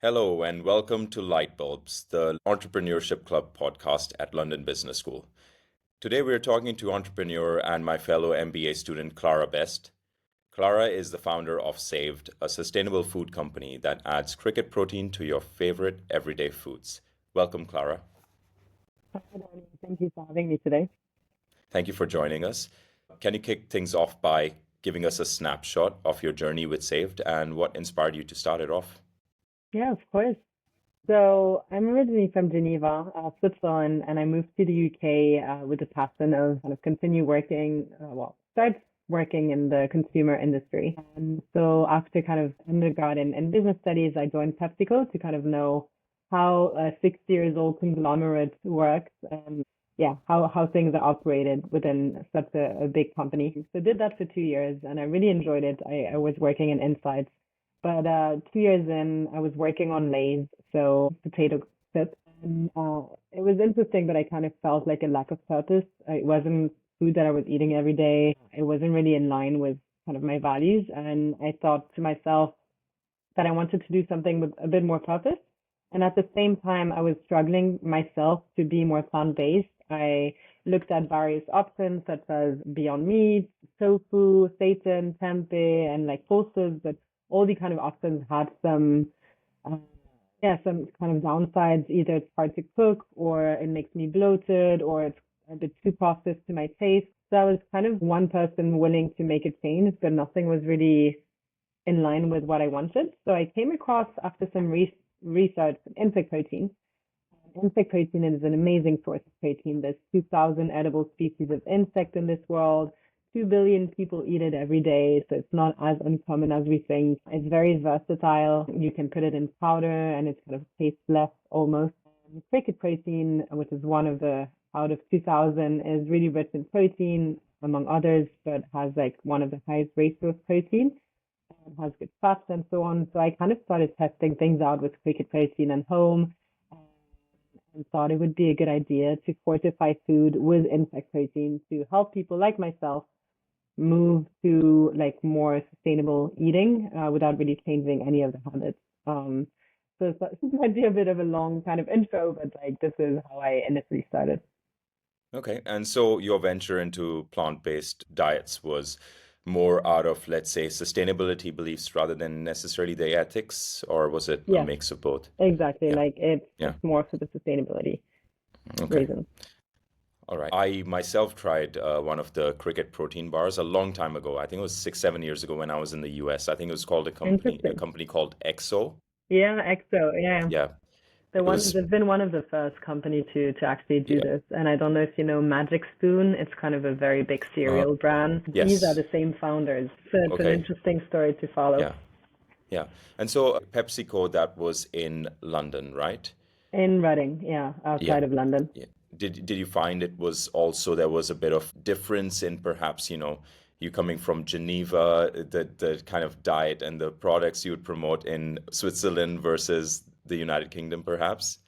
Hello and welcome to Lightbulbs, the Entrepreneurship Club podcast at London Business School. Today we're talking to entrepreneur and my fellow MBA student Clara Best. Clara is the founder of Saved, a sustainable food company that adds cricket protein to your favorite everyday foods. Welcome, Clara. Hi, Danny. Thank you for having me today. Thank you for joining us. Can you kick things off by giving us a snapshot of your journey with Saved and what inspired you to start it off? Yeah, of course. So I'm originally from Geneva, Switzerland, and I moved to the UK with the passion of kind of continue working, start working in the consumer industry. And so after kind of undergrad in business studies, I joined PepsiCo to kind of know how a 60 years old conglomerate works and yeah, how things are operated within such a big company. So did that for 2 years and I really enjoyed it. I was working in insights. But 2 years in, I was working on Lay's, so potato chips. And it was interesting, but I kind of felt like a lack of purpose. It wasn't food that I was eating every day. It wasn't really in line with kind of my values. And I thought to myself that I wanted to do something with a bit more purpose. And at the same time, I was struggling myself to be more plant-based. I looked at various options such as Beyond Meat, tofu, seitan, tempeh, and like pulses, but all the kind of options had uh, some kind of downsides. Either it's hard to cook, or it makes me bloated, or it's a bit too processed to my taste. So I was kind of one person willing to make a change, but nothing was really in line with what I wanted. So I came across after some research insect protein. Insect protein is an amazing source of protein. There's 2,000 edible species of insect in this world. 2 billion people eat it every day, so it's not as uncommon as we think. It's very versatile. You can put it in powder and it kind of tasteless almost. Cricket protein, which is one of the out of 2,000, is really rich in protein, among others, but has like one of the highest ratios of protein. Has good fats and so on. So I kind of started testing things out with cricket protein at home and thought it would be a good idea to fortify food with insect protein to help people like myself move to like more sustainable eating without really changing any of the habits. So it might be a bit of a long kind of intro, but like this is how I initially started. Okay, and so your venture into plant-based diets was more out of, let's say, sustainability beliefs rather than necessarily the ethics, or was it a Yes, mix of both? exactly. Yeah, Like yeah. it's more for the sustainability Okay. reasons. All right. I myself tried one of the cricket protein bars a long time ago. I think it was 6, 7 years ago when I was in the US. I think it was called a Interesting. company called EXO. Yeah, EXO. Yeah. Yeah. The It one was, they've been one of the first company to actually do yeah. this. And I don't know if you know Magic Spoon. It's kind of a very big Uh, cereal brand. These are yes. the same founders. So it's an Okay. interesting story to follow. Yeah. Yeah. And so PepsiCo, that was in London, right? In Reading, yeah, Yeah. outside of London. Yeah. Did you find it was also there was a bit of difference in perhaps, you coming from Geneva, the kind of diet and the products you would promote in Switzerland versus the United Kingdom, perhaps?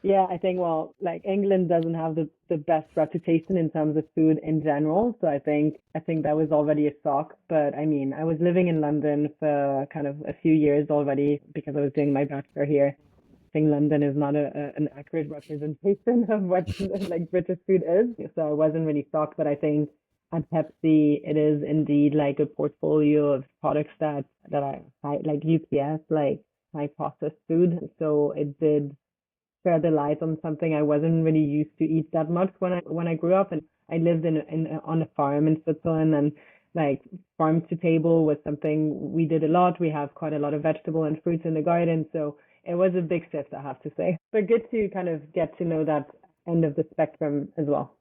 Yeah, I think, well, like England doesn't have the best reputation in terms of food in general. So I think that was already a shock. But I mean, I was living in London for kind of a few years already because I was doing my bachelor here. I think London is not an accurate representation of what like British food is. So I wasn't really shocked, but I think at Pepsi it is indeed like a portfolio of products that are high, like UPS, like high processed food. So it did shed the light on something I wasn't really used to eat that much when I grew up, and I lived in on a farm in Switzerland, and like farm to table was something we did a lot. We have quite a lot of vegetable and fruits in the garden, so it was a big shift, I have to say. But good to kind of get to know that end of the spectrum as well.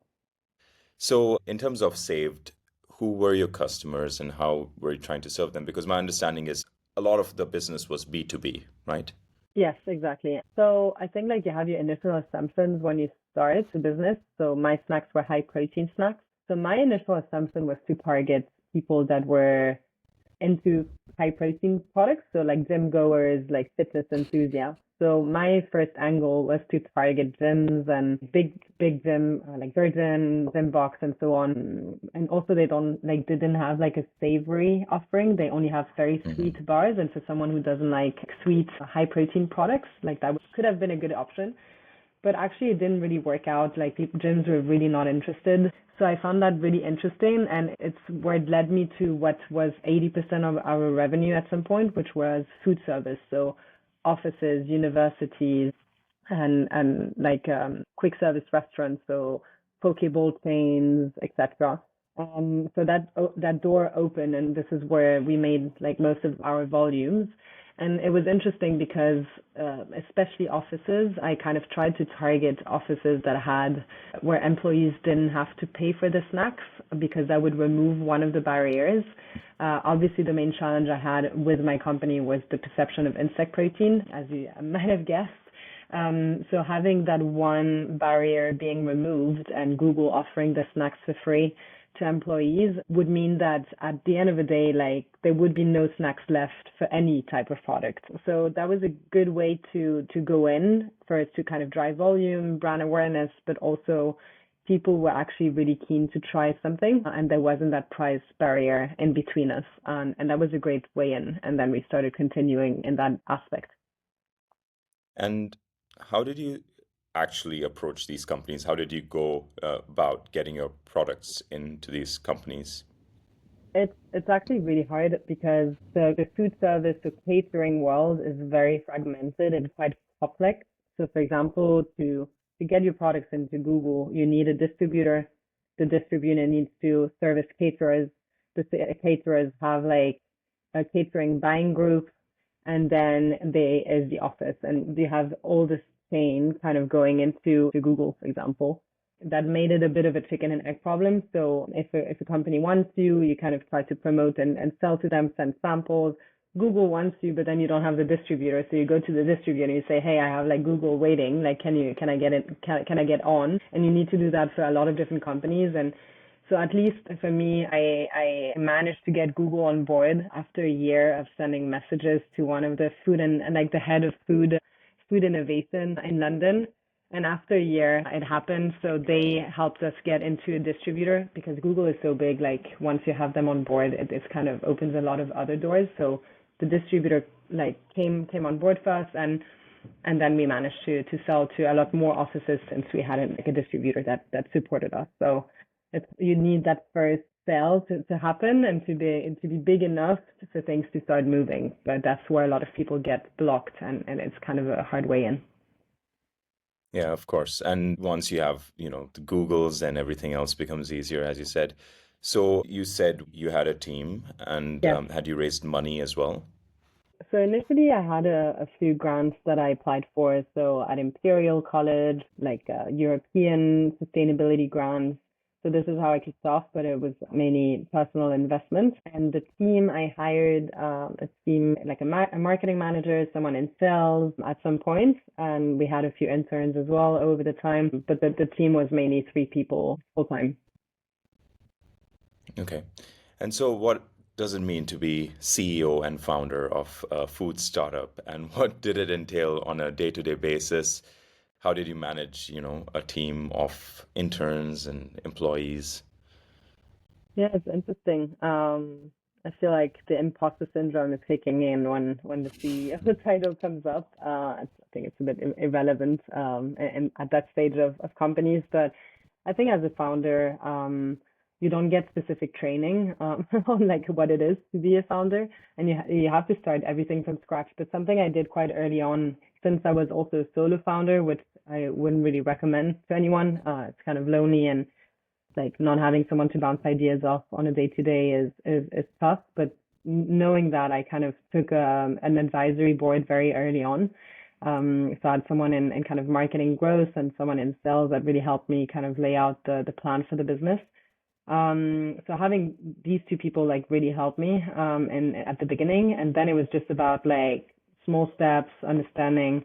So, in terms of Saved, who were your customers and how were you trying to serve them? Because my understanding is a lot of the business was B2B, right? Yes, exactly. So I think like you have your initial assumptions when you start the business. So my snacks were high protein snacks. So my initial assumption was to target people that were into high protein products, so like gym goers, like fitness enthusiasts. So my first angle was to target gyms and big gym, like Virgin, Gymbox, and so on. And also they didn't have like a savory offering. They only have very Hmm. sweet bars. And for someone who doesn't like sweet, high protein products, like that could have been a good option. But actually, it didn't really work out. Like gyms were really not interested. So I found that really interesting, and it's where it led me to what was 80% of our revenue at some point, which was food service. So offices, universities, and like quick service restaurants, so poke bowl chains, etc. So that door opened, and this is where we made like most of our volumes. And it was interesting because, especially offices, I kind of tried to target offices that had where employees didn't have to pay for the snacks because that would remove one of the barriers. Obviously, the main challenge I had with my company was the perception of insect protein, as you might have guessed. So having that one barrier being removed and Google offering the snacks for free to employees would mean that at the end of the day, like there would be no snacks left for any type of product. So that was a good way to go in first to kind of drive volume, brand awareness, but also people were actually really keen to try something and there wasn't that price barrier in between us. And that was a great way in. And then we started continuing in that aspect. And how did you actually approach these companies? How did you go about getting your products into these companies? It's actually really hard because the food service, the catering world is very fragmented and quite complex. So for example, to get your products into Google, you need a distributor. The distributor needs to service caterers. The caterers have like a catering buying group, and then they is the office, and you have all this chain kind of going into to Google, for example. That made it a bit of a chicken and egg problem. So if a company wants you, you kind of try to promote and sell to them, send samples. Google wants you, but then you don't have the distributor. So you go to the distributor and you say, hey, I have like Google waiting. Like, can I get it? Can I get on? And you need to do that for a lot of different companies. And so at least for me, I managed to get Google on board after a year of sending messages to one of the food and like the head of food innovation in London. And after a year, it happened. So they helped us get into a distributor because Google is so big. Like once you have them on board, it kind of opens a lot of other doors. So the distributor like came on board for us, and then we managed to sell to a lot more offices since we had like a distributor that supported us. So you need that first sale to happen and to be big enough for things to start moving. But that's where a lot of people get blocked, and it's kind of a hard way in. Yeah, of course. And once you have, the Googles and everything else becomes easier, as you said. So you said you had a team and Yes. had you raised money as well? So initially, I had a few grants that I applied for. So at Imperial College, like European sustainability grants. So this is how I kicked off, but it was mainly personal investment. And the team I hired, a team like a marketing manager, someone in sales at some point, and we had a few interns as well over the time. But the team was mainly three people full time. Okay. And so what does it mean to be CEO and founder of a food startup? And what did it entail on a day-to-day basis? How did you manage, a team of interns and employees? Yeah, it's interesting. I feel like the imposter syndrome is kicking in when the CEO title comes up. I think it's a bit irrelevant and at that stage of companies, but I think as a founder, you don't get specific training on like what it is to be a founder, and you have to start everything from scratch. But something I did quite early on, since I was also a solo founder, which I wouldn't really recommend to anyone. It's kind of lonely and like not having someone to bounce ideas off on a day to day is tough. But knowing that, I kind of took an advisory board very early on. So I had someone in kind of marketing growth and someone in sales that really helped me kind of lay out the plan for the business. So having these two people like really helped me and at the beginning, and then it was just about like small steps, understanding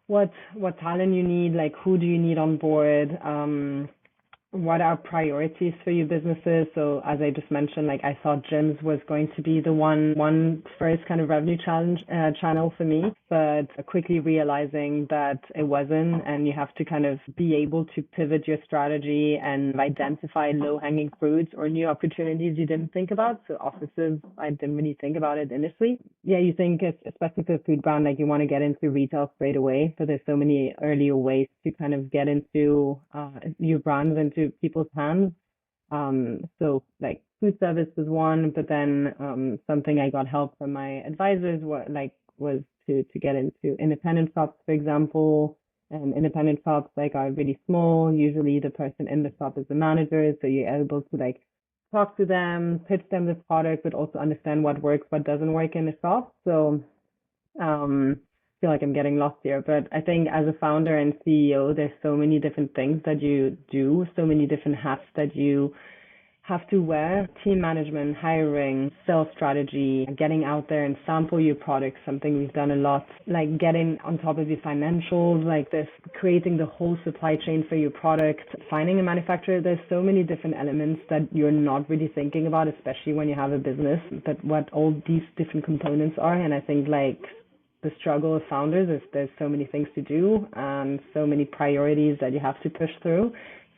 what talent you need, like who do you need on board, what are priorities for your businesses? So as I just mentioned, like I thought gyms was going to be the one first kind of revenue channel for me, but quickly realizing that it wasn't, and you have to kind of be able to pivot your strategy and identify low-hanging fruits or new opportunities you didn't think about. So offices, I didn't really think about it initially. Yeah, you think, especially for a food brand, like you want to get into retail straight away, but there's so many earlier ways to kind of get into your brands into people's hands. So like food service was one, but then something I got help from my advisors was to get into independent shops, for example. And independent shops like are really small. Usually the person in the shop is the manager, so you're able to like talk to them, pitch them the product, but also understand what works, what doesn't work in the shop. So feel like I'm getting lost here, but I think as a founder and CEO, there's so many different things that you do, so many different hats that you have to wear: team management, hiring, sales strategy, getting out there and sample your products, something we've done a lot, like getting on top of your financials, like this, creating the whole supply chain for your product, finding a manufacturer. There's so many different elements that you're not really thinking about, especially when you have a business, but what all these different components are. And I think like the struggle of founders is there's so many things to do and so many priorities that you have to push through.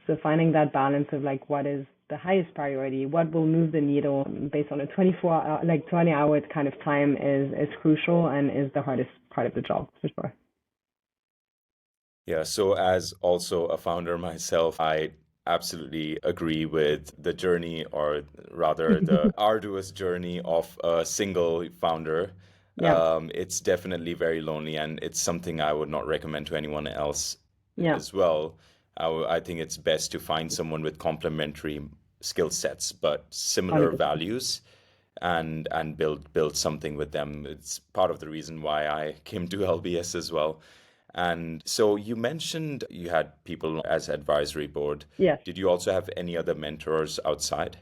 So finding that balance of like what is the highest priority, what will move the needle based on a 20-hour kind of time is crucial and is the hardest part of the job for sure. Yeah, so as also a founder myself, I absolutely agree with the journey, or rather the arduous journey of a single founder. Yeah, It's definitely very lonely, and it's something I would not recommend to anyone else yeah, as well. I think it's best to find someone with complementary skill sets but similar 100%. values, and build something with them. It's part of the reason why I came to LBS as well. And so you mentioned you had people as advisory board. Yes. Did you also have any other mentors outside?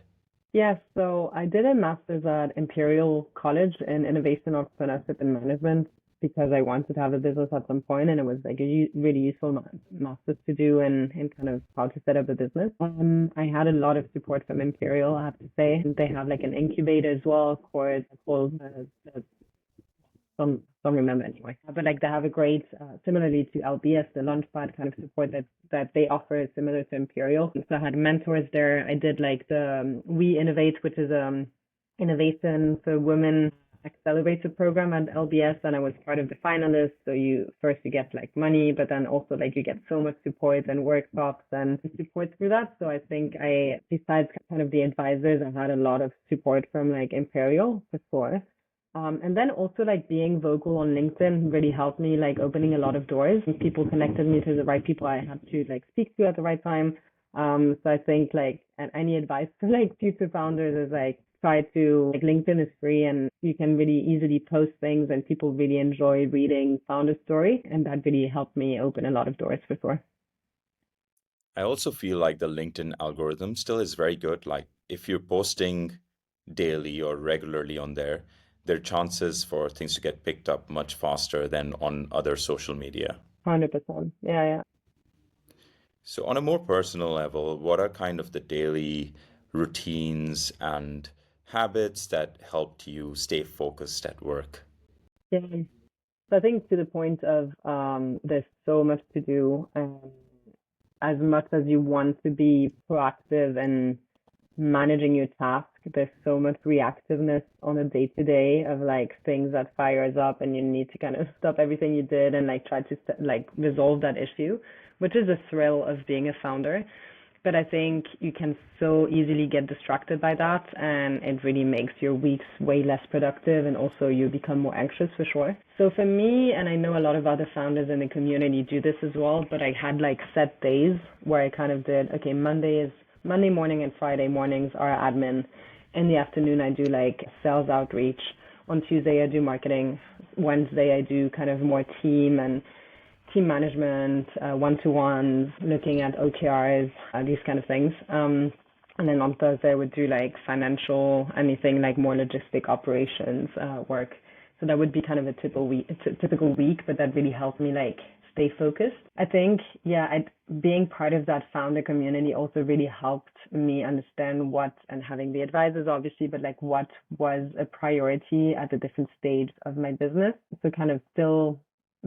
Yes, so I did a master's at Imperial College in Innovation, Entrepreneurship, and Management because I wanted to have a business at some point, and it was like a really useful master's to do in kind of how to set up a business. I had a lot of support from Imperial, I have to say. They have like an incubator as well called don't remember anyway. But like they have a great, similarly to LBS, the Launchpad kind of support that they offer is similar to Imperial. So I had mentors there. I did like the We Innovate, which is innovation for women accelerator program at LBS, and I was part of the finalists. So you get like money, but then also like you get so much support and workshops and support through that. So I think besides kind of the advisors, I had a lot of support from like Imperial for sure. And then also like being vocal on LinkedIn really helped me, like opening a lot of doors, and people connected me to the right people I had to like speak to at the right time. So I think like, and any advice to like future founders is like try to, like, LinkedIn is free and you can really easily post things and people really enjoy reading founder story. And that really helped me open a lot of doors for sure. I also feel like the LinkedIn algorithm still is very good. Like if you're posting daily or regularly on there, there are chances for things to get picked up much faster than on other social media. 100%. Yeah, yeah. So on a more personal level, what are kind of the daily routines and habits that helped you stay focused at work? Yeah. So I think to the point of there's so much to do. As much as you want to be proactive and managing your task, there's so much reactiveness on a day to day of like things that fires up and you need to kind of stop everything you did and like try to like resolve that issue, which is a thrill of being a founder. But I think you can so easily get distracted by that, and it really makes your weeks way less productive, and also you become more anxious for sure. So for me, and I know a lot of other founders in the community do this as well, but I had like set days where I kind of did, okay, Monday morning and Friday mornings are admin. In the afternoon, I do like sales outreach. On Tuesday, I do marketing. Wednesday, I do kind of more team management, one-to-ones, looking at OKRs, these kind of things. And then on Thursday, I would do like financial, anything like more logistic operations work. So that would be kind of a typical week, but that really helped me like stay focused. I think, being part of that founder community also really helped me understand what, and having the advisors obviously, but like what was a priority at the different stage of my business. So kind of still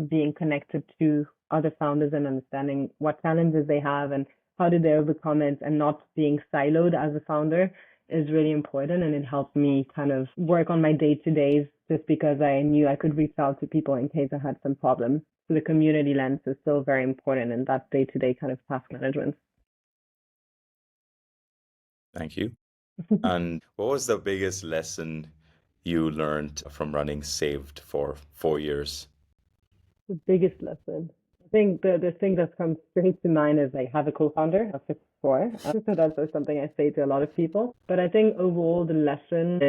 being connected to other founders and understanding what challenges they have and how did they overcome it, and not being siloed as a founder is really important. And it helped me kind of work on my day-to-days just because I knew I could reach out to people in case I had some problems. So the community lens is still very important in that day-to-day kind of task management. Thank you. And what was the biggest lesson you learned from running Saved for 4 years? The biggest lesson. I think the thing that comes straight to mind is like have a co-founder of the core. So that's just something I say to a lot of people. But I think overall the lesson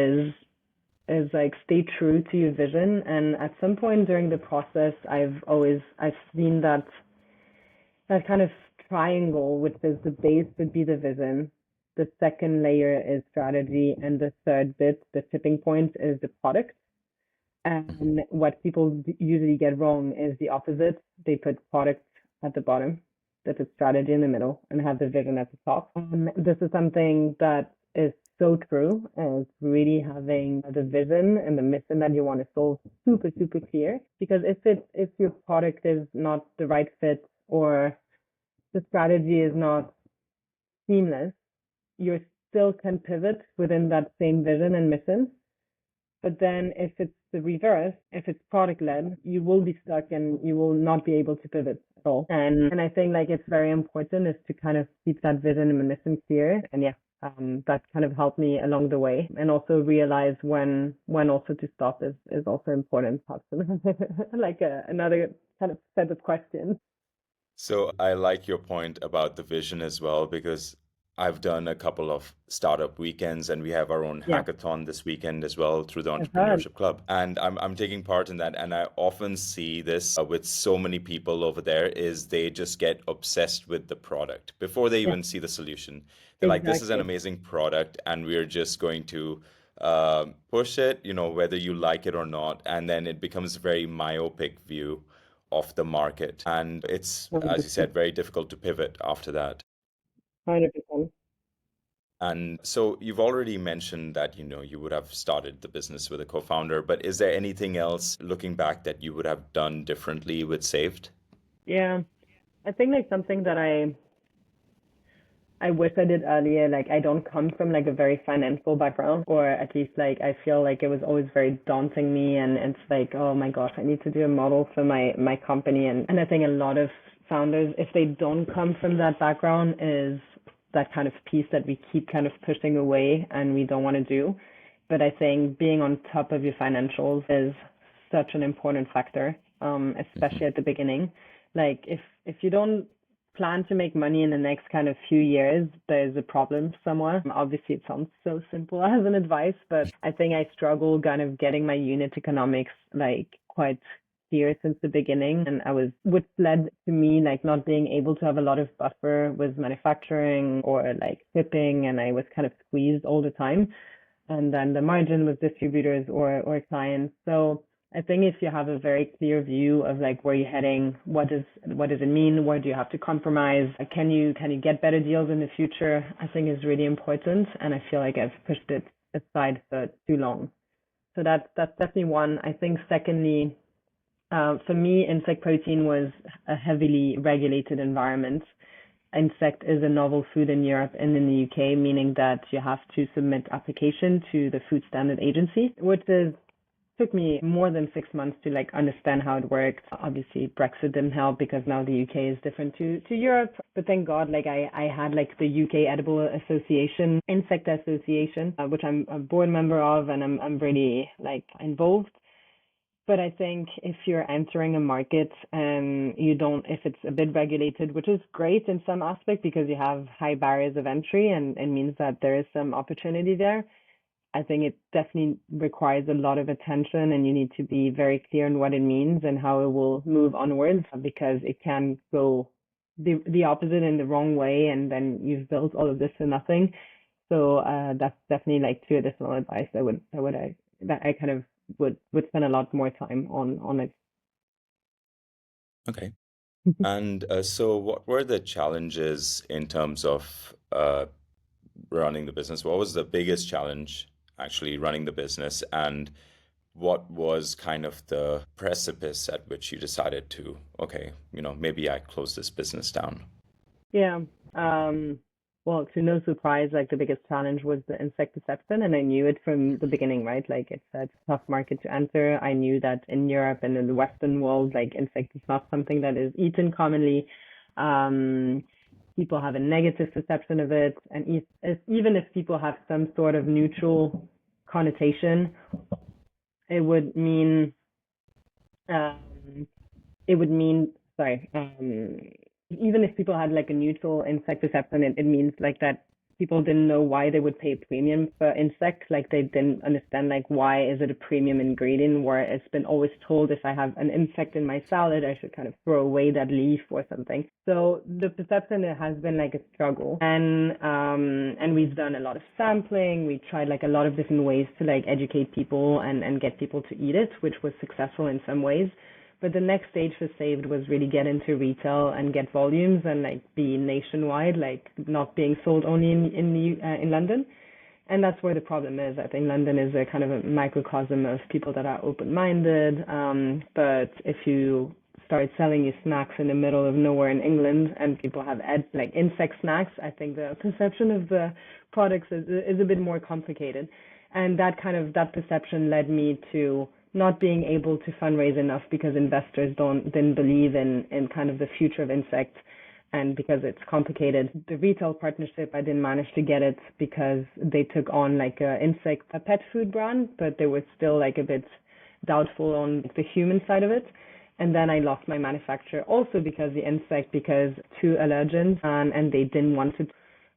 is like stay true to your vision. And at some point during the process, I've seen that kind of triangle, which is the base would be the vision. The second layer is strategy, and the third bit, the tipping point, is the product. And what people usually get wrong is the opposite. They put product at the bottom, they put strategy in the middle, and have the vision at the top. This is something that is so true, as really having the vision and the mission that you want to solve super, super clear. Because if your product is not the right fit, or the strategy is not seamless, you still can pivot within that same vision and mission. But then if it's the reverse, if it's product led, you will be stuck and you will not be able to pivot at all. And I think like it's very important is to kind of keep that vision and mission clear. And that kind of helped me along the way, and also realize when also to stop is also important. Like another kind of set of questions. So I like your point about the vision as well, because I've done a couple of startup weekends, and we have our own Yeah, hackathon this weekend as well through the I've heard. Entrepreneurship Club. And I'm taking part in that. And I often see this with so many people over there is they just get obsessed with the product before they Yeah, even see the solution. They're like, this is an exactly. amazing product, and we're just going to push it, whether you like it or not. And then it becomes a very myopic view of the market. And it's, as you 100%. said, very difficult to pivot after that. 100%. And so you've already mentioned that, you would have started the business with a co-founder, but is there anything else looking back that you would have done differently with Saved? Yeah, I think like something that I wish I did earlier. Like I don't come from like a very financial background, or at least like I feel like it was always very daunting me, and it's like, oh my gosh, I need to do a model for my company. And I think a lot of founders, if they don't come from that background, is that kind of piece that we keep kind of pushing away and we don't want to do. But I think being on top of your financials is such an important factor, Mhm. especially at the beginning. Like if you don't plan to make money in the next kind of few years, there's a problem somewhere. Obviously, it sounds so simple as an advice, but I think I struggle kind of getting my unit economics like quite clear since the beginning. And which led to me like not being able to have a lot of buffer with manufacturing or like shipping, and I was kind of squeezed all the time. And then the margin with distributors or clients. So I think if you have a very clear view of like where you're heading, what does it mean? Where do you have to compromise? Can you get better deals in the future? I think is really important, and I feel like I've pushed it aside for too long. So that's definitely one. I think secondly, for me, insect protein was a heavily regulated environment. Insect is a novel food in Europe and in the UK, meaning that you have to submit application to the Food Standard Agency, which is took me more than 6 months to like understand how it works. Obviously, Brexit didn't help because now the UK is different to Europe. But thank God, like I had like the UK Edible Association, Insect Association, which I'm a board member of, and I'm really like involved. But I think if you're entering a market and you don't, if it's a bit regulated, which is great in some aspect because you have high barriers of entry and it means that there is some opportunity there. I think it definitely requires a lot of attention, and you need to be very clear on what it means and how it will move onwards, because it can go the opposite in the wrong way, and then you've built all of this for nothing. So that's definitely like two additional advice that I kind of would spend a lot more time on it. Okay. And so, what were the challenges in terms of running the business? What was the biggest challenge actually running the business? And what was kind of the precipice at which you decided to, okay, maybe I close this business down? Yeah. Um, well, to no surprise, like the biggest challenge was the insect deception, and I knew it from the beginning, right? Like it's a tough market to enter. I knew that in Europe and in the Western world, like insect is not something that is eaten commonly. Um, People have a negative perception of it, and even if people have some sort of neutral connotation, it would mean um, it would mean sorry even if people had like a neutral insect perception, it means like that people didn't know why they would pay a premium for insects, like they didn't understand like why is it a premium ingredient, where it's been always told if I have an insect in my salad I should kind of throw away that leaf or something. So the perception, it has been like a struggle, and we've done a lot of sampling. We tried like a lot of different ways to like educate people and get people to eat it, which was successful in some ways. But the next stage for Saved was really get into retail and get volumes and like be nationwide, like not being sold only in London. And that's where the problem is. I think London is a kind of a microcosm of people that are open-minded. But if you start selling your snacks in the middle of nowhere in England and people have like insect snacks, I think the perception of the products is a bit more complicated. And that perception led me to not being able to fundraise enough because investors didn't believe in kind of the future of insects, and because it's complicated. The retail partnership, I didn't manage to get it because they took on like a pet food brand, but they were still like a bit doubtful on the human side of it. And then I lost my manufacturer also because two allergens, and they didn't want to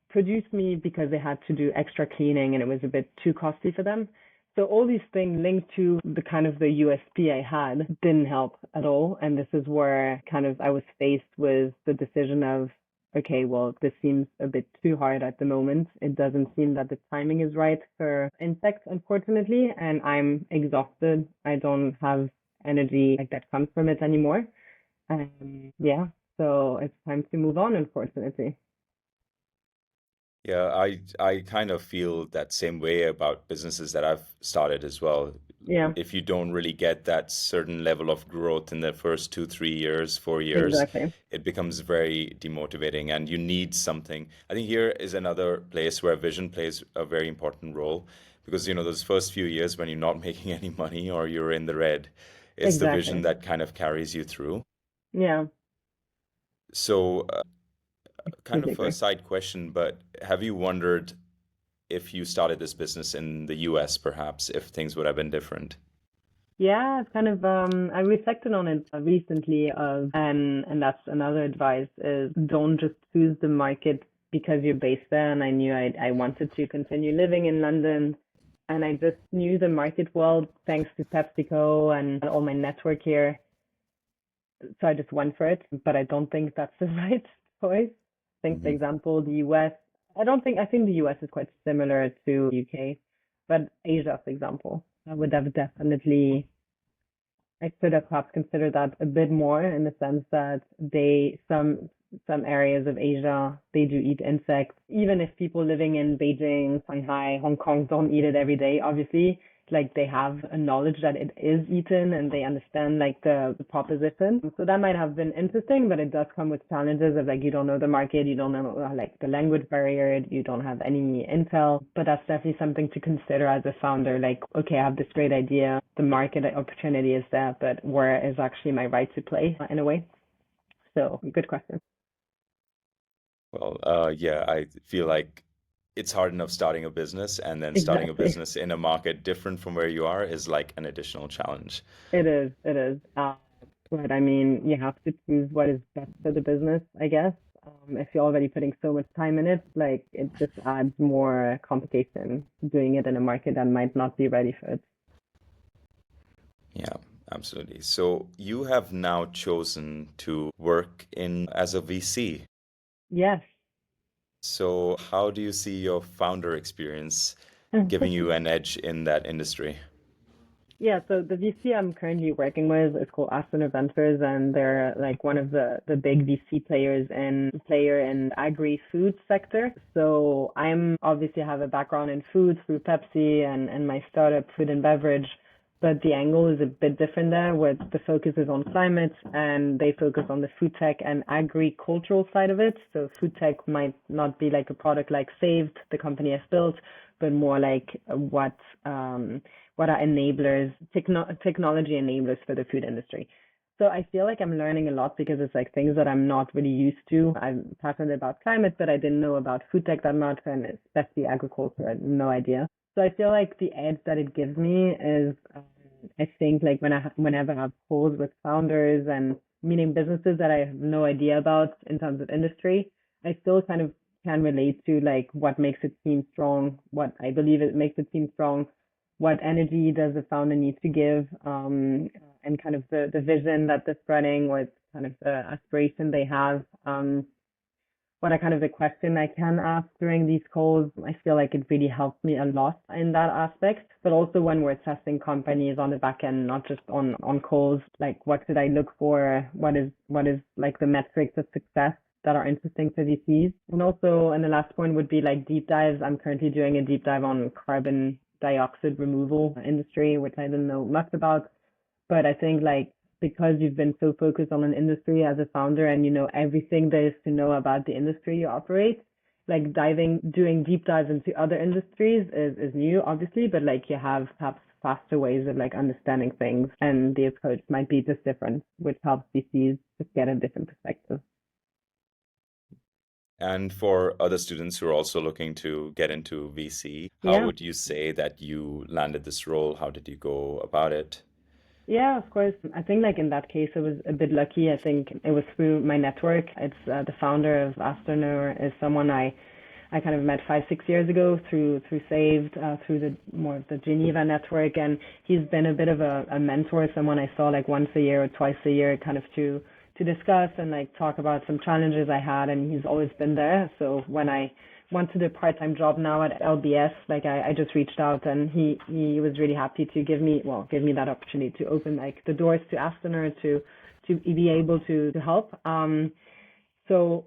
produce me because they had to do extra cleaning and it was a bit too costly for them. So all these things linked to the kind of the USP I had didn't help at all. And this is where kind of I was faced with the decision of, okay, well, this seems a bit too hard at the moment. It doesn't seem that the timing is right for insects, unfortunately. And I'm exhausted. I don't have energy like that comes from it anymore. Yeah, so it's time to move on, unfortunately. Yeah, I kind of feel that same way about businesses that I've started as well. Yeah, If you don't really get that certain level of growth in the first 2, 3 years, 4 years, exactly. it becomes very demotivating and you need something. I think here is another place where vision plays a very important role because, those first few years when you're not making any money or you're in the red, it's the vision Exactly. that kind of carries you through. Yeah, So, kind completely of a agree. side question, but have you wondered if you started this business in the US, perhaps, if things would have been different? Yeah, it's kind of I reflected on it recently of and that's another advice is don't just choose the market because you're based there, and I knew I wanted to continue living in London, and I just knew the market well thanks to PepsiCo and all my network here. So I just went for it, but I don't think that's the right choice. I think, for Hmm. example, the US, I think the US is quite similar to UK, but Asia, for example, I would have definitely, I should have perhaps considered that a bit more in the sense that some areas of Asia, they do eat insects. Even if people living in Beijing, Shanghai, Hong Kong don't eat it every day, obviously, like they have a knowledge that it is eaten and they understand like the proposition. So that might have been interesting, but it does come with challenges of like you don't know the market, you don't know like the language barrier, you don't have any intel. But that's definitely something to consider as a founder. Like, okay, I have this great idea, the market opportunity is there, but where is actually my right to play in a way? So good question. Well, yeah, I feel like it's hard enough starting a business, and then starting a Exactly. business in a market different from where you are is like an additional challenge. It is. It is. But I mean, you have to choose what is best for the business, I guess. If you're already putting so much time in it, like it just adds more complication doing it in a market that might not be ready for it. Yeah, absolutely. So you have now chosen to work in as a VC. Yes. So how do you see your founder experience giving you an edge in that industry? Yeah, so the VC I'm currently working with is called Aston Ventures, and they're like one of the big VC player in agri-food sector. So I'm obviously have a background in food through Pepsi and my startup food and beverage, but the angle is a bit different there, where the focus is on climate and they focus on the food tech and agricultural side of it. So food tech might not be like a product like Saved, the company I've built, but more like what are enablers, technology enablers for the food industry. So I feel like I'm learning a lot because it's like things that I'm not really used to. I'm passionate about climate, but I didn't know about food tech that much, and especially agriculture. I had no idea. So I feel like the edge that it gives me is, I think like whenever I have calls with founders and meaning businesses that I have no idea about in terms of industry, I still kind of can relate to like what makes a team strong, what I believe it makes a team strong, what energy does the founder need to give, and kind of the vision that they're spreading, or kind of the aspiration they have. What are kind of the question I can ask during these calls. I feel like it really helps me a lot in that aspect, but also when we're testing companies on the back end, not just on calls, like what should I look for? What is like the metrics of success that are interesting to VCs? And also, and the last point would be like deep dives. I'm currently doing a deep dive on carbon dioxide removal industry, which I didn't know much about. But I think like because you've been so focused on an industry as a founder and you know everything there is to know about the industry you operate, like doing deep dives into other industries is new, obviously, but like you have perhaps faster ways of like understanding things and the approach might be just different, which helps VCs just get a different perspective. And for other students who are also looking to get into VC, how Yeah. would you say that you landed this role? How did you go about it? Yeah, of course. I think like in that case, I was a bit lucky. I think it was through my network. It's the founder of Astroneur is someone I kind of met 5 6 years ago through Saved, through the more of the Geneva network, and he's been a bit of a mentor, someone I saw like once a year or twice a year, kind of to discuss and like talk about some challenges I had, and he's always been there. So when I wanted a part-time job now at LBS, like I just reached out, and he was really happy to give me that opportunity to open like the doors to Astronaut to be able to help. So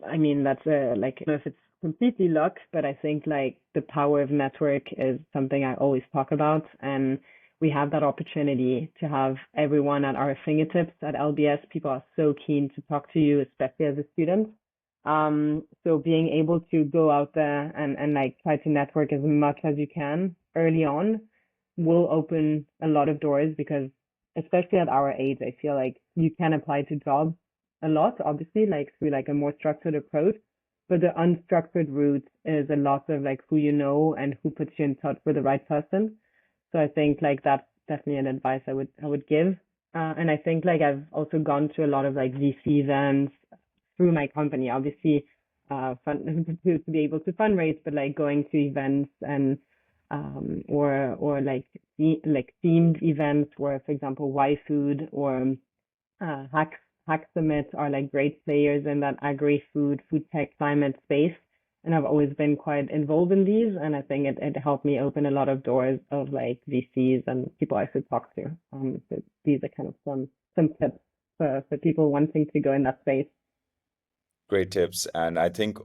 I mean, that's like, I don't know if it's completely luck, but I think like the power of network is something I always talk about. And we have that opportunity to have everyone at our fingertips at LBS. People are so keen to talk to you, especially as a student. So being able to go out there and like try to network as much as you can early on will open a lot of doors because especially at our age, I feel like you can apply to jobs a lot, obviously, like through like a more structured approach. But the unstructured route is a lot of like who you know and who puts you in touch with the right person. So I think like that's definitely an advice I would give. And I think like I've also gone to a lot of like VC events through my company, obviously, to be able to fundraise, but like going to events and or like themed events where, for example, Y Food or Hack Summit are like great players in that agri-food, food tech, climate space. And I've always been quite involved in these, and I think it helped me open a lot of doors of like VCs and people I should talk to. So these are kind of some tips for people wanting to go in that space. Great tips. And I think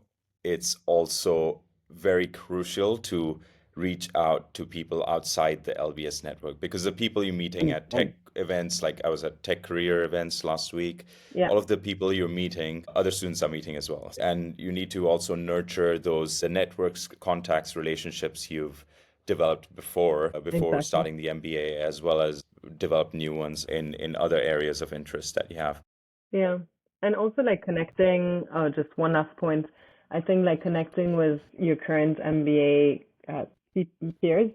it's also very crucial to reach out to people outside the LBS network because the people you're meeting at tech 100%. events, like I was at tech career events last week, Yeah, all of the people you're meeting, other students are meeting as well. And you need to also nurture those the networks, contacts, relationships you've developed before exactly. starting the MBA, as well as develop new ones in other areas of interest that you have. Yeah. And also like connecting, just one last point. I think like connecting with your current MBA peers,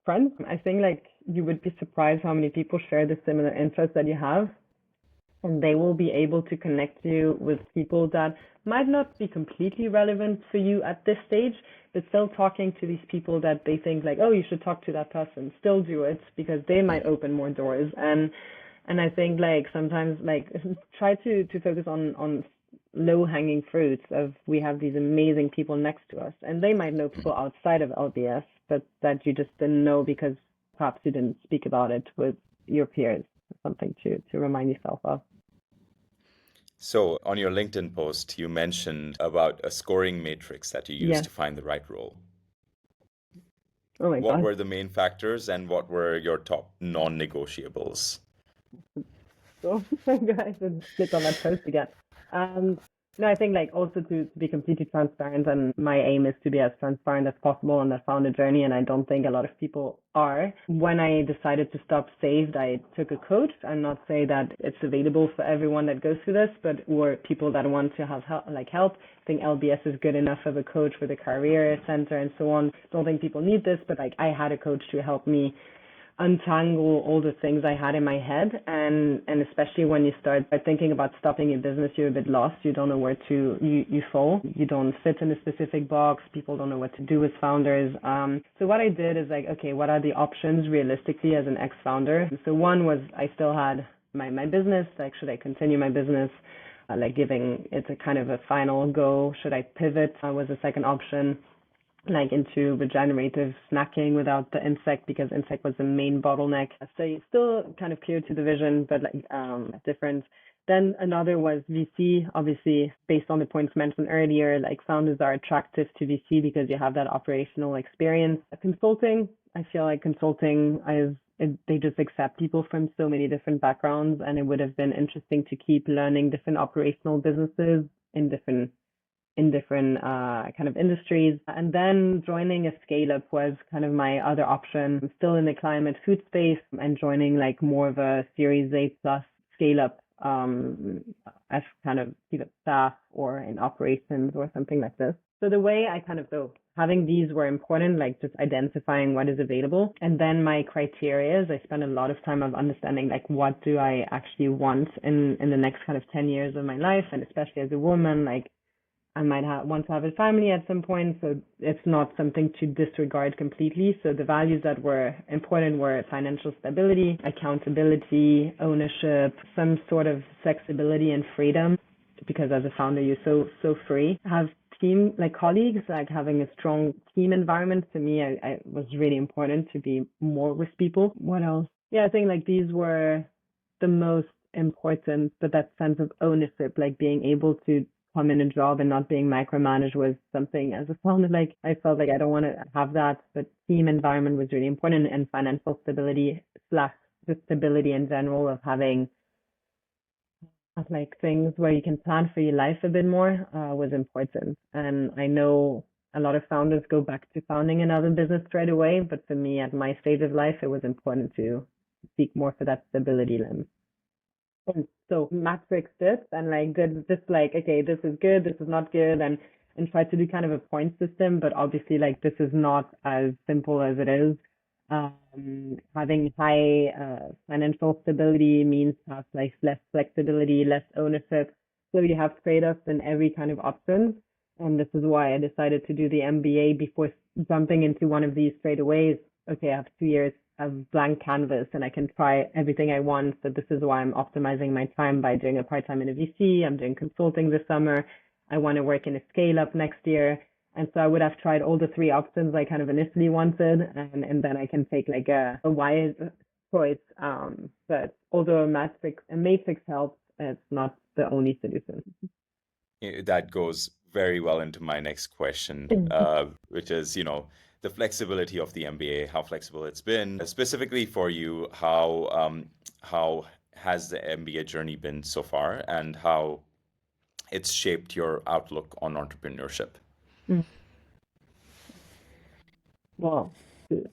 friends. I think like you would be surprised how many people share the similar interests that you have, and they will be able to connect you with people that might not be completely relevant for you at this stage, but still talking to these people that they think like, oh, you should talk to that person. Still do it because they might open more doors. And I think like sometimes like try to focus on low hanging fruits of we have these amazing people next to us and they might know people outside of LBS, but that you just didn't know because perhaps you didn't speak about it with your peers, something to remind yourself of. So, on your LinkedIn post, you mentioned about a scoring matrix that you used Yeah. to find the right role. Oh my What God. were the main factors and what were your top non-negotiables? So I should click on that post again. Um, no, I think like also to be completely transparent, and my aim is to be as transparent as possible on the founder journey, and I don't think a lot of people are. When I decided to stop Saved, I took a coach. I'm not saying that it's available for everyone that goes through this, but or people that want to have help. I think LBS is good enough of a coach with a career center and so on. Don't think people need this, but like I had a coach to help me untangle all the things I had in my head, and especially when you start by thinking about stopping your business, you're a bit lost. You don't know where to you fall. You don't fit in a specific box. People don't know what to do with founders. So what I did is like, okay, what are the options realistically as an ex-founder? So one was I still had my business. Like, should I continue my business? Like giving it a kind of a final go. Should I pivot? Was the second option, like into regenerative snacking without the insect, because insect was the main bottleneck. So it's still kind of clear to the vision, but like different. Then another was VC, obviously based on the points mentioned earlier, like founders are attractive to VC because you have that operational experience. Consulting, I feel like consulting they just accept people from so many different backgrounds, and it would have been interesting to keep learning different operational businesses in different kind of industries. And then joining a scale up was kind of my other option. I'm still in the climate food space and joining like more of a Series A plus scale up as kind of either staff or in operations or something like this. So the way I kind of so having these were important, like just identifying what is available. And then my criteria is I spend a lot of time of understanding like what do I actually want in the next kind of 10 years of my life, and especially as a woman, like I might want to have a family at some point, so it's not something to disregard completely. So the values that were important were financial stability, accountability, ownership, some sort of flexibility and freedom, because as a founder, you're so free. Have team, like colleagues, like having a strong team environment. To me, I was really important to be more with people. What else? Yeah, I think like these were the most important, but that sense of ownership, like being able to come in a job and not being micromanaged was something as a founder, like I felt like I don't want to have that, but team environment was really important, and financial stability slash the stability in general of having like things where you can plan for your life a bit more was important. And I know a lot of founders go back to founding another business straight away, but for me at my stage of life, it was important to seek more for that stability lens. And so matrix this and like did this, like, okay, this is good, this is not good, and try to do kind of a point system, but obviously like this is not as simple as it is. Having high financial stability means have like less flexibility, less ownership. So you have trade-offs in every kind of option. And this is why I decided to do the MBA before jumping into one of these straight away. Okay, I have 2 years of blank canvas and I can try everything I want. So this is why I'm optimizing my time by doing a part-time in a VC. I'm doing consulting this summer. I want to work in a scale-up next year. And so I would have tried all the three options I kind of initially wanted, and then I can take like a wise choice. But although a matrix helps, it's not the only solution. That goes very well into my next question, which is, the flexibility of the MBA, how flexible it's been. Specifically for you, how has the MBA journey been so far, and how it's shaped your outlook on entrepreneurship? Mm. Well, to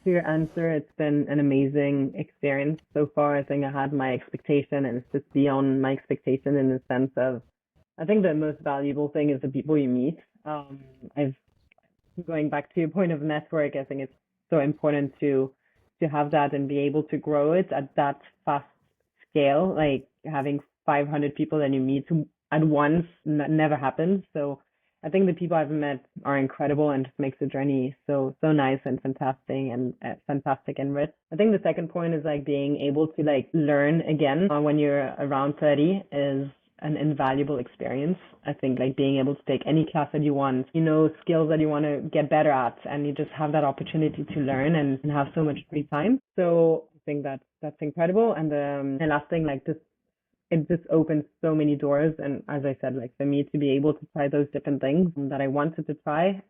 your answer, it's been an amazing experience so far. I think I had my expectation, and it's just beyond my expectation in the sense of, I think the most valuable thing is the people you meet. I've Going back to your point of network, I think it's so important to have that and be able to grow it at that fast scale. Like having 500 people that you meet at once never happens. So I think the people I've met are incredible and just makes the journey so nice and fantastic and rich. I think the second point is like being able to like learn again when you're around 30 is an invaluable experience. I think like being able to take any class that you want, skills that you want to get better at, and you just have that opportunity to learn and have so much free time. So I think that's incredible. And the last thing, like this, it just opens so many doors. And as I said, like for me to be able to try those different things that I wanted to try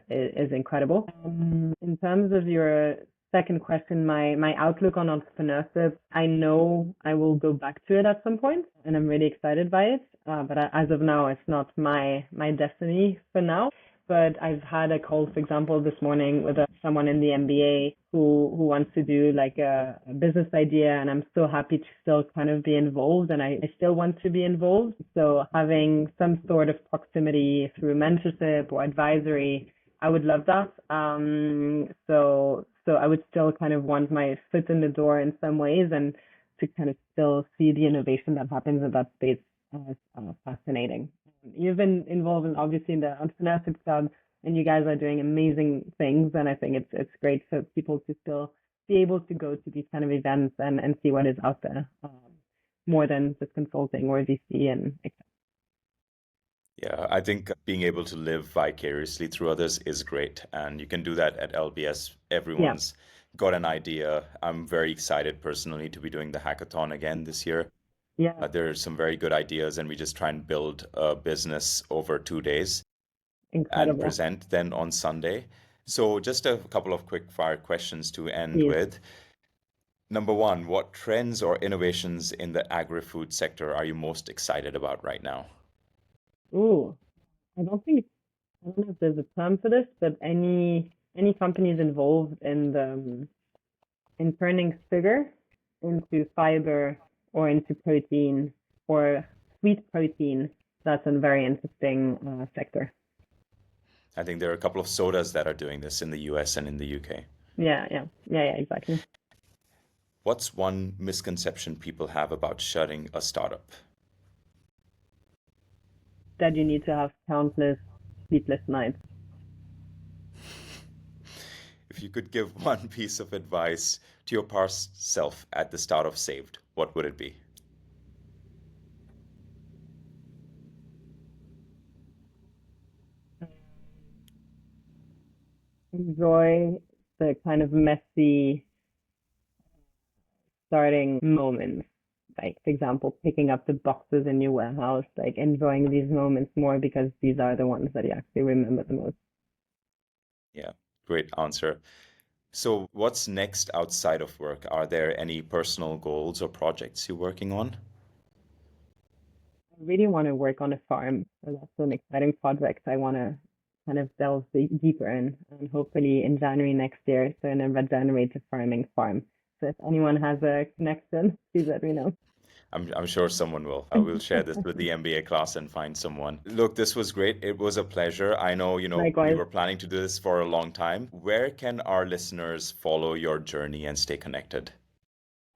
is incredible. In terms of your second question, my outlook on entrepreneurship, I know I will go back to it at some point, and I'm really excited by it. But as of now, it's not my destiny for now. But I've had a call, for example, this morning with someone in the MBA who wants to do like a business idea, and I'm so happy to still kind of be involved, and I still want to be involved. So having some sort of proximity through mentorship or advisory, I would love that. So I would still kind of want my foot in the door in some ways, and to kind of still see the innovation that happens in that space as fascinating. You've been involved in obviously in the entrepreneurship club, and you guys are doing amazing things. And I think it's great for people to still be able to go to these kind of events and see what is out there, more than just consulting or VC and etc. Yeah, I think being able to live vicariously through others is great. And you can do that at LBS. Yeah, Everyone's got an idea. I'm very excited personally to be doing the hackathon again this year. yeah, There are some very good ideas, and we just try and build a business over 2 days and incredible. present then on Sunday. So, just a couple of quick fire questions to end Please. with. Number one, what trends or innovations in the agri-food sector are you most excited about right now? Ooh, I don't know if there's a term for this, but any companies involved in the in turning sugar into fiber or into protein or sweet protein, that's a very interesting sector. I think there are a couple of sodas that are doing this in the US and in the UK. Yeah, exactly. What's one misconception people have about shutting a startup? That you need to have countless sleepless nights. If you could give one piece of advice to your past self at the start of Saved, what would it be? Enjoy the kind of messy starting moments. Like, for example, picking up the boxes in your warehouse, like enjoying these moments more because these are the ones that you actually remember the most. Yeah, great answer. So, what's next outside of work? Are there any personal goals or projects you're working on? I really want to work on a farm. So that's an exciting project I want to kind of delve deeper in, and hopefully in January next year, so in a regenerative farming farm. So if anyone has a connection, please let me know. I'm sure someone will. I will share this with the MBA class and find someone. Look, this was great. It was a pleasure. I know, we Likewise. were planning to do this for a long time. Where can our listeners follow your journey and stay connected?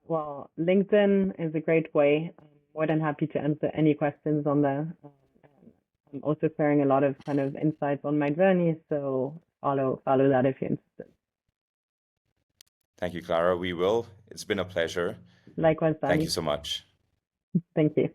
Well, LinkedIn is a great way. I'm more than happy to answer any questions on there. I'm also sharing a lot of kind of insights on my journey, so follow that if you're interested. Thank you, Clara. We will. It's been a pleasure. Likewise, Thank you Danny. so much. Thank you.